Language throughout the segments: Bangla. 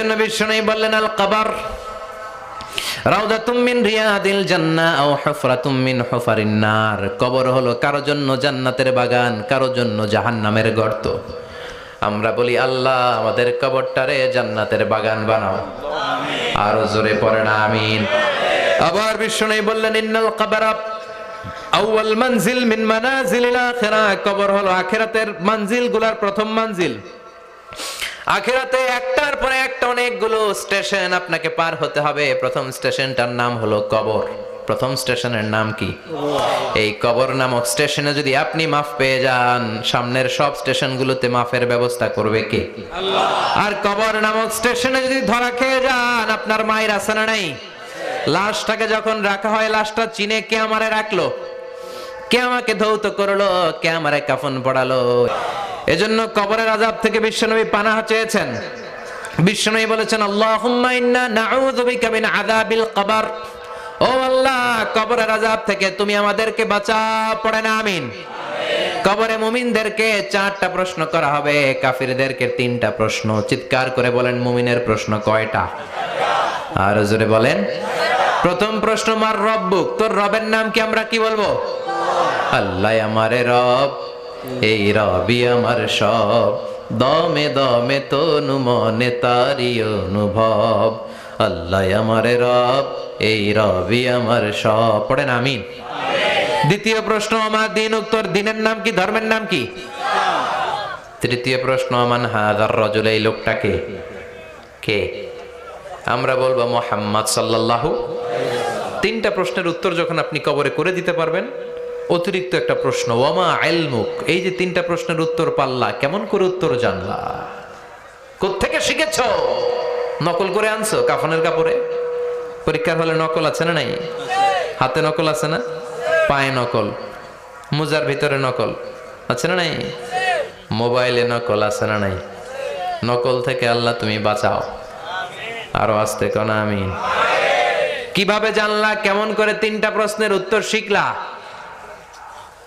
এজন্য বিশ্বনবী বললেন আল কবর রাউদাতুম মিন রিয়াদিল জান্নাহ আও হুফরাতুম মিন হুফারিন নার। কবর হলো কারো জন্য জান্নাতের বাগান, কারো জন্য জাহান্নামের গর্ত। আমরা বলি আল্লাহ আমাদের কবরটারে জান্নাতের বাগান বানাও, আরো জোরে পড়েন আমিন। আবার বিশ্বনবী বললেন ইন্নাল কবরা আউয়াল মানজিল মিন মানাজিলিল আখিরাহ। কবর হলো আখিরাতের মঞ্জিলগুলোর প্রথম মঞ্জিল। আখিরাতে একটার পরে একটা অনেকগুলো স্টেশন আপনাকে পার হতে হবে। প্রথম স্টেশনটার নাম হলো কবর। প্রথম স্টেশনের নাম কি? এই কবর নামক স্টেশনে যদি আপনি মাফ পেয়ে যান, সামনের সব স্টেশনগুলোতে মাফের ব্যবস্থা করবে কে? আল্লাহ। আর কবর নামক স্টেশনে যদি ধরা খেয়ে যান, আপনার মায়ের আছে না নাই? লাশটাকে যখন রাখা হয়, লাশটা চিনে কে আমারে রাখলো, কে আমাকে ধৌত করলো, কে আমারে কাফন পড়ালো। এজন্য কবরের আযাব থেকে বিশ্বনবী পানাহ চেয়েছেন। বিশ্বনবী বলেছেন আল্লাহুম্মা ইন্না নাউযু বিকা মিন আযাবিল কবর। ও আল্লাহ, কবরের আযাব থেকে তুমি আমাদেরকে বাঁচাও। পড়েন আমিন। কবরে মুমিনদেরকে 4টা প্রশ্ন করা হবে, কাফিরদেরকে 3টা প্রশ্ন। চিৎকার করে বলেন মুমিনের প্রশ্ন কয়টা? আর জোরে বলেন। প্রথম প্রশ্ন মার রব্বুক, তোর রবের নাম কি? আমরা কি বলবো? আল্লাহ আমারে রব, এই রবি আমার সব, দমে দমে তনু মনে তারি অনুভব। আল্লাহ আমারে রব, এই রবি আমার সব। পড়েন আমিন। দ্বিতীয় প্রশ্ন আমার দিন, উত্তর দিনের নাম কি, ধর্মের নাম কি? তৃতীয় প্রশ্ন মান হাযার রাজুল, এই লোকটাকে কে? আমরা বলবো মুহাম্মদ সাল্লাল্লাহু। 3টা প্রশ্নের উত্তর যখন আপনি কবরে করে দিতে পারবেন, অতিরিক্ত একটা প্রশ্ন ওয়ামা ইলমুক, এই যে 3টা প্রশ্নের উত্তর পাল্লা, কেমন করে উত্তর জানলা? কোত্থেকে শিখেছো? নকল করে আনছো কাফনের কাপড়ে? পরীক্ষার হলে নকল আছে না নাই? হাতে নকল আছে না? পায়ে নকল, মোজার ভিতরে নকল আছে না নাই? মোবাইলে নকল আছে না নাই? নকল থেকে আল্লাহ তুমি বাঁচাও। আরো আস্তে কোন আমিন। কিভাবে জানলা? কেমন করে 3টা প্রশ্নের উত্তর শিখলা?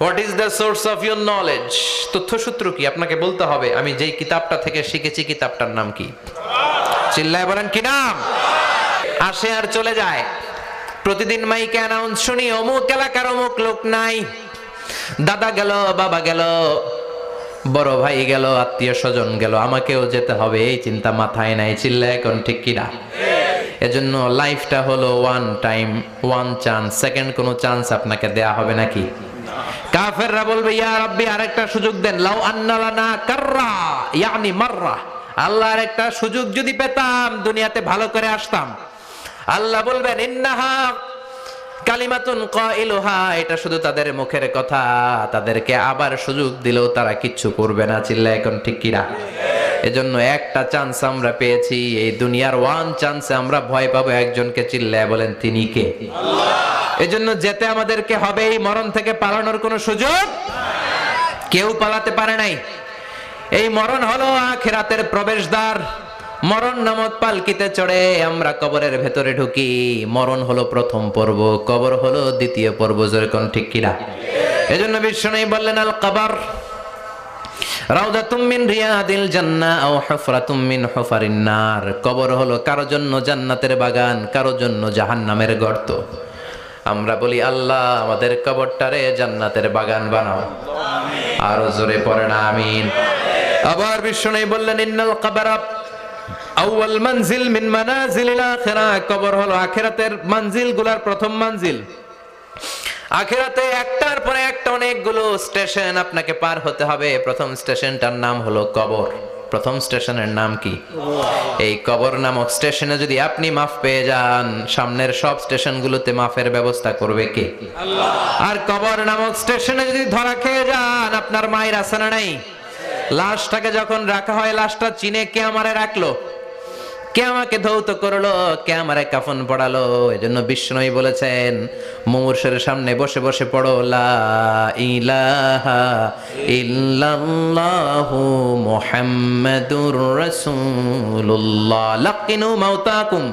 What is the source of your knowledge? তথ্যসূত্র কি? আপনাকে বলতে হবে আমি যেই কিতাবটা থেকে শিখেছি কিতাবটার নাম কি? চিল্লায় বলেন কি নাম? আসে আর চলে যায়। প্রতিদিন মাইকে অ্যানাউন্স শুনি অমুক এলাকার অমুক লোক নাই। দাদা গেল, বাবা গেল, বড় ভাই গেল, আত্মীয় স্বজন গেল, আমাকেও যেতে হবে, এই চিন্তা মাথায় নাই। চিল্লায় এখন ঠিক কিনা? এজন্য লাইফটা হলো one time, one chance. Second কোনো চান্স আপনাকে দেয়া হবে নাকি? কাফেররা বলবে ইয়া রাব্বি আরেকটা সুযোগ দেন। লাউ আন্না লানা কাররা ইয়ানি মাররা, আল্লাহ আরেকটা সুযোগ যদি পেতাম দুনিয়াতে ভালো করে আসতাম। আল্লাহ বলবেন ইন্নাহা কালিমাতুন কাইলুহা, এটা শুধু তাদের মুখের কথা, তাদেরকে আবার সুযোগ দিলেও তারা কিচ্ছু করবে না। চিল্লা এখন ঠিক কিনা? এজন্য একটা চান্স আমরা পেয়েছি, এই দুনিয়ার ওয়ান চান্সে আমরা ভয় পাবো একজনকে। চিল্লায় বলেন তিনি কে? আল্লাহ। এজন্য যেতে আমাদেরকে হবে। এই মরণ থেকে পালানোর কোনো সুযোগ কেউ পালাতে পারে নাই। এই মরণ হলো আখিরাতের প্রবেশদ্বার। মরণ নামক পালকিতে চড়ে আমরা কবরের ভেতরে ঢুকি। মরণ হলো প্রথম পর্ব, কবর হলো দ্বিতীয় পর্ব। যেরকম ঠিক কিনা? এজন্য বিশ্বনবী বললেন আল কবর রাউদাতুম মিন রিয়াদিল জান্নাহ আও হুফরাতুম মিন হুফারিন নার। কবর হলো কারো জন্য জান্নাতের বাগান, কারো জন্য জাহান্নামের গর্ত। আমরা বলি আল্লাহ আমাদের কবরটারে জান্নাতের বাগান বানাও, আরো জোরে পড়েন আমিন। আবার বিশ্বনবী বললেন ইন্নাল কবরা আউয়াল মানজিল মিন মানাজিলিল আখিরাহ। কবর হলো আখিরাতের মঞ্জিলগুলোর প্রথম মঞ্জিল। আখিরাতে একটার পরে একটা অনেকগুলো স্টেশন আপনাকে পার হতে হবে। প্রথম স্টেশনটার নাম হলো কবর। প্রথম স্টেশনের নাম কি? এই কবর নামক স্টেশনে যদি আপনি মাফ পেয়ে যান, সামনের সব স্টেশনগুলোতে মাফের ব্যবস্থা করবে কে? আল্লাহ। আর কবর নামক স্টেশনে যদি ধরা খেয়ে যান, আপনার মায়ের আছে না নাই? লাশটাকে যখন রাখা হয়, লাশটা চিনে কে আমারে রাখলো, কে আমাকে ধৌত করলো, কে আমারে কাফন পড়ালো। এজন্য বিষ্ণুই বলেছেন মুমূর্ষের সামনে বসে বসে পড়ো লা ইলাহা ইল্লাল্লাহু মুহাম্মাদুর রাসূলুল্লাহ লাকিনু মাউতাকুম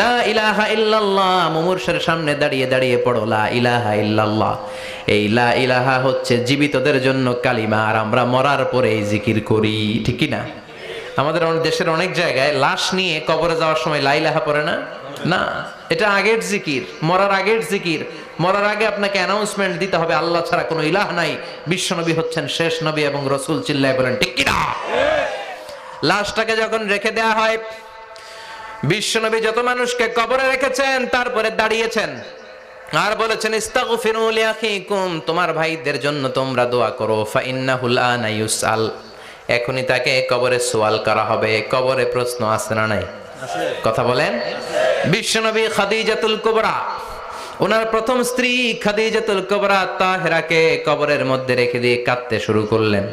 লা ইলাহা ইল্লাল্লাহ। মুমূর্ষের সামনে দাঁড়িয়ে দাঁড়িয়ে পড়ো লা ইলাহা ইল্লাল্লাহ। এই লা ইলাহা হচ্ছে জীবিতদের জন্য কালিমা, আর আমরা মরার পরে এই জিকির করি, ঠিক কি না? আমাদের দেশের অনেক জায়গায় লাশ নিয়ে কবরে যাওয়ার সময় লা ইলাহা পড়ে না। না, এটা আগের জিকির, মরার আগের জিকির। মরার আগে আপনাকে অ্যানাউন্সমেন্ট দিতে হবে আল্লাহ ছাড়া কোনো ইলাহ নাই, বিশ্বনবী হচ্ছেন শেষ নবী এবং রাসূল। চিল্লায় বলেন ঠিক কি না? লাশটাকে যখন রেখে দেয়া হয়, বিশ্বনবী যত মানুষকে কবরে রেখেছেন তারপরে দাঁড়িয়েছেন আর বলেছেন ইস্তাগফিরু লিআখিকুম, তোমার ভাইদের জন্য তোমরা দোয়া করো। ফাইন্নাহুল আনা ইউসআল, এখনই তাকে কবরে সওয়াল করা হবে। কবরে প্রশ্ন আছে না নাই? কথা বলেন। বিশ্বনবী খাদিজাতুল কুবরা, ওনার প্রথম স্ত্রী খাদিজাতুল কুবরা তাহেরাকে কবরের মধ্যে রেখে দিয়ে কাঁদতে শুরু করলেন,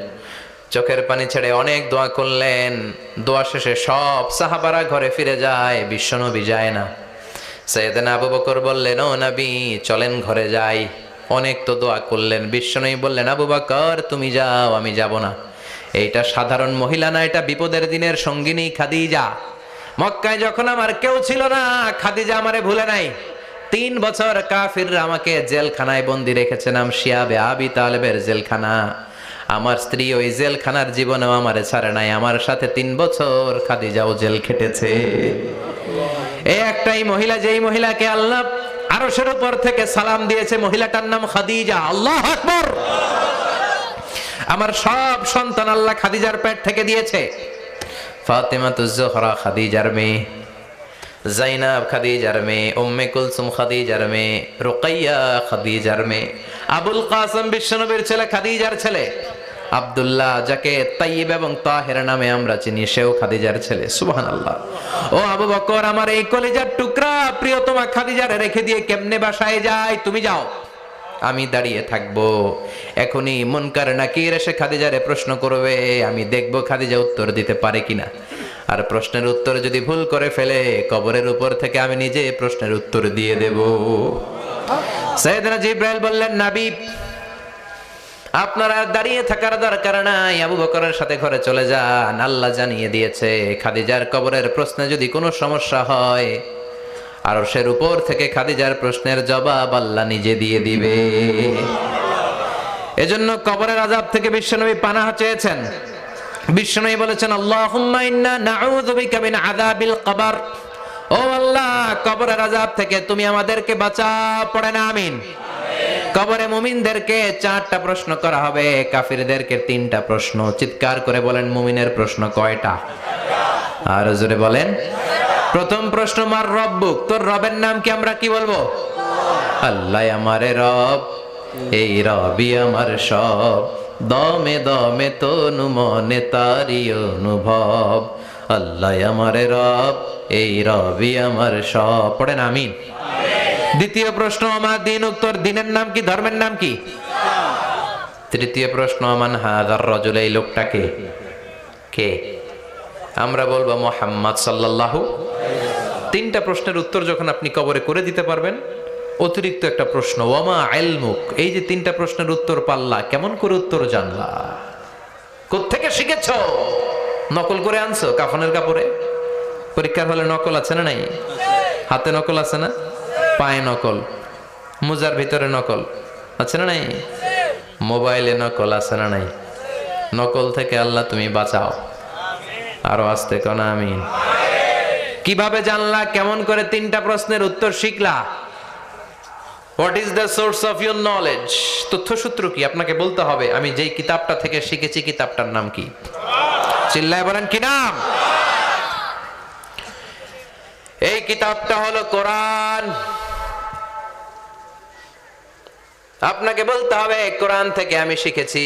চোখের পানি ছেড়ে অনেক দোয়া করলেন। দোয়া শেষে সব সাহাবারা ঘরে ফিরে যায়, বিশ্বনবী যায় না। সাইয়েদনা আবু বকর বললেন, ও নবী চলেন ঘরে যাই। অনেক তো দোয়া করলেন। বিশ্বনবী বললেন, আবু বকর তুমি যাও, আমি যাব না। এইটা সাধারণ মহিলা না, এটা বিপদের দিনের সঙ্গিনী খাদিজা। মক্কায় যখন আমার কেউ ছিল না, খাদিজা আমারে ভুলে নাই। 3 বছর কাফিররা আমাকে জেলখানায় বন্দি রেখেছে, নাম শিয়াবে আবি তালেবের জেলখানা। আমার স্ত্রী ওই জেলখানার জীবনেও আমারে ছাড়ে নাই, আমার সাথে 3 বছর খাদিজাও জেল খেটেছে। এই একটাই মহিলা, যেই মহিলাকে আল্লাহ আরশের উপর থেকে সালাম দিয়েছে, মহিলাটার নাম খাদিজা। আল্লাহু আকবার। আমার সব সন্তান আল্লাহ খাদিজার পেট থেকে দিয়েছে। ফাতেমাতুজ জোহরা খাদিজার মেয়ে, জাইনাব খাদিজার মেয়ে, উম্মে কুলসুম খাদিজার মেয়ে, রুকাইয়া খাদিজার মেয়ে, আবুল কাসেম বিশ্বনবীর ছেলে খাদিজার ছেলে, আব্দুল্লাহ যাকে তাইয়্যিব এবং তাহের নামে আমরা চিনি, সেও খাদিজার ছেলে। সুবহানাল্লাহ। ও আবু বকর, আমার এই কলিজার টুকরা প্রিয়তমা খাদিজারে রেখে দিয়ে কেমনে বাসায় যায়? তুমি যাও, আমি দাঁড়িয়ে থাকবো। এখনই মুনকার নাকির এসে খাদিজারে প্রশ্ন করবে, আমি দেখবো খাদিজা উত্তর দিতে পারে কিনা। আর প্রশ্নের উত্তর যদি ভুল করে ফেলে, কবরের উপর থেকে আমি নিজে প্রশ্নের উত্তর দিয়ে দেব। সাইয়েদনা জিবরাইল বললেন, নবী আপনারা দাঁড়িয়ে থাকার দরকার নাই, আবু বকরের সাথে ঘরে চলে যান। আল্লাহ জানিয়ে দিয়েছে, খাদিজার কবরের প্রশ্নে যদি কোনো সমস্যা হয়, আরশের উপর থেকে খাদিজার প্রশ্নের জবাব আল্লাহ নিজে দিয়ে দিবে। এজন্য কবরের আযাব থেকে বিশ্বনবী পানাহ চেয়েছেন। বিশ্বনবী বলেছেন, আল্লাহুম্মা ইন্না নাউযু বিকা মিন আযাবিল কবর। ও আল্লাহ, কবরের আযাব থেকে তুমি আমাদেরকে বাঁচাও। পড়েন আমিন। কবরে মুমিনদেরকে 4টা প্রশ্ন করা হবে, কাফিরদেরকে 3টা প্রশ্ন। চিৎকার করে বলেন, মুমিনের প্রশ্ন কয়টা? আর জোরে বলেন। প্রথম প্রশ্ন, মার রব্বুক, তোর রবের নাম কি? আমরা কি বলবো? আল্লাহ আমারে রব, এই রবি আমার সব, দমে দমে তনু মনে তারি অনুভব। আল্লাহ আমারে রব, এই রবি আমার সব। পড়েন আমিন। দ্বিতীয় প্রশ্ন, আমার দিন, উত্তর দিনের নাম কি? ধর্মের নাম কি? তৃতীয় প্রশ্ন, আমান হাযার রাজুল, এই লোকটাকে কে? আমরা বলবো মুহাম্মদ সাল্লাল্লাহু। 3টা প্রশ্নের উত্তর যখন আপনি কবরে করে দিতে পারবেন, অতিরিক্ত একটা প্রশ্ন, ওয়ামা ইলমুক, এই যে 3টা প্রশ্নের উত্তর পাল্লা, কেমন করে উত্তর জানলা? কোত্থেকে শিখেছো? নকল করে আনছো কাফনের কাপড়ে? পরীক্ষার হলে নকল আছে না নাই? হাতে নকল আছে না? পায়ে নকল, মোজার ভিতরে নকল আছে না নাই? মোবাইলে নকল আছে না নাই? নকল থেকে আল্লাহ তুমি বাঁচাও। আরো আসতে কোন আমিন। কিভাবে জানলা? কেমন করে 3টা প্রশ্নের উত্তর শিখলা? What is the source of your knowledge? তথ্যসূত্র কি? আপনাকে বলতে হবে, আমি যেই কিতাবটা থেকে শিখেছি কিতাবটার নাম কি? চিল্লায় বলেন, কি নাম? এই কিতাবটা হলো কোরআন। আপনাকে বলতে হবে, কোরআন থেকে আমি শিখেছি,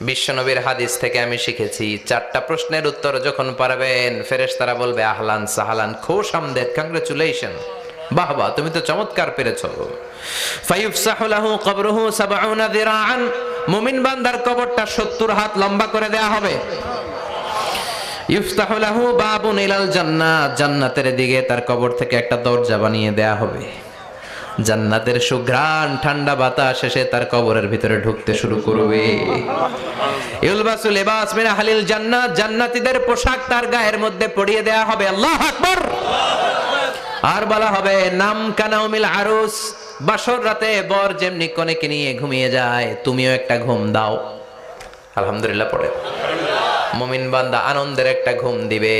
বিশ্বনবীর হাদিস থেকে আমি শিখেছি। 4টা প্রশ্নের উত্তর যখন পারবেন, ফেরেশতারা বলবে, আহলান সাহালান, খোশ আমদেদ, কংগ্রেচুলেশন, বাহ বাহ, তুমি তো চমৎকার পেরেছো। ফায়ুফসাহু লাহু কবরুহু ৭০ যিরাআন, মুমিন বান্দার কবরটা ৭০ হাত লম্বা করে দেয়া হবে। ইফতাহু লাহু বাবুন ইলাল জান্নাহ, জান্নাতের দিকে তার কবর থেকে একটা দরজা বানিয়ে দেয়া হবে। জান্নাতের সুঘ্রাণ ঠান্ডা বাতাস এসে তার কবরের ভিতরে ঢুকতে শুরু করবে। ইউলবাসু লিবাস মিন আহলিল জান্নাহ, জান্নাতীদের পোশাক তার গায়ের মধ্যে পরিয়ে দেয়া হবে। আল্লাহু আকবার। আর বলা হবে, নাম কানাউমিল আরুস, বাসর রাতে বর যেমনি কনেকে নিয়ে ঘুমিয়ে যায়, তুমিও একটা ঘুম দাও। আলহামদুলিল্লাহ পড়ে। মুমিন বান্দা আনন্দের একটা ঘুম দিবে।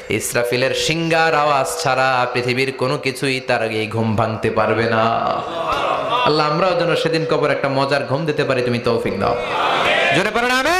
ইসরাফিলের সিংগার আওয়াজ ছাড়া পৃথিবীর কোনো কিছুই তার এই ঘুম ভাঙতে পারবে না। আল্লাহ আমরাও যেন সেদিন কবর একটা মজার ঘুম দিতে পারি, তুমি তৌফিক দাও। জোরে পড়ো না আমিন।